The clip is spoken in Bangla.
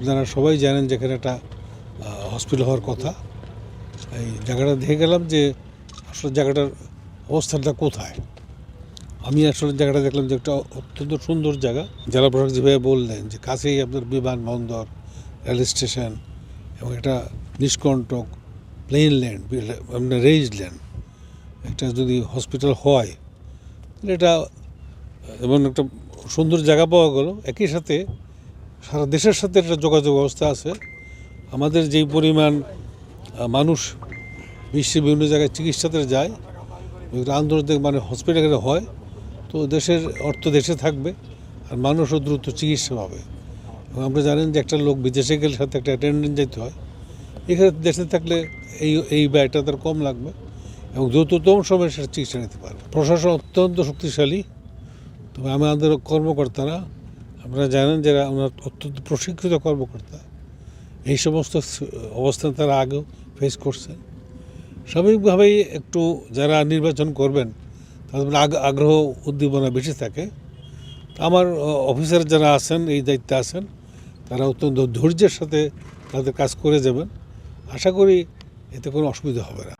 আপনারা সবাই জানেন যেখানে একটা হসপিটাল হওয়ার কথা। এই জায়গাটা দেখে গেলাম যে আসলে জায়গাটার অবস্থানটা কোথায়। আমি আসলে জায়গাটা দেখলাম যে একটা অত্যন্ত সুন্দর জায়গা। জেলা প্রশাসক যেভাবে বললেন যে কাছেই আপনার বিমানবন্দর, রেল স্টেশন এবং একটা নিষ্কণ্টক প্লেন ল্যান্ড, আপনার রেঞ্জ ল্যান্ড, একটা যদি হসপিটাল হয় তাহলে এটা এমন একটা সুন্দর জায়গা পাওয়া গেল। একই সাথে সারা দেশের সাথে একটা যোগাযোগ ব্যবস্থা আছে। আমাদের যেই পরিমাণ মানুষ বিশ্বের বিভিন্ন জায়গায় চিকিৎসাতে যায়, আন্তর্জাতিক মানে হসপিটালে হয়, তো দেশের অর্থ দেশে থাকবে আর মানুষও দ্রুত চিকিৎসা পাবে। এবং আপনি জানেন যে একটা লোক বিদেশে গেলে সাথে একটা অ্যাটেন্ডেন্ট যেতে হয়, এখানে দেশে থাকলে এই ব্যয়টা তার কম লাগবে এবং দ্রুততম সময়ে সেটা চিকিৎসা নিতে পারবে। প্রশাসন অত্যন্ত শক্তিশালী, তবে আমাদের কর্মকর্তারা, আপনারা জানেন যারা ওনার অত্যন্ত প্রশিক্ষিত কর্মকর্তা, এই সমস্ত অবস্থান তারা আগেও ফেস করছেন। স্বাভাবিকভাবেই একটু যারা নির্বাচন করবেন তাদের আগ্রহ উদ্দীপনা বেশি থাকে। আমার অফিসার যারা আছেন, এই দায়িত্বে আছেন, তারা অত্যন্ত ধৈর্যের সাথে তাদের কাজ করে যাবেন। আশা করি এতে কোনো অসুবিধা হবে না।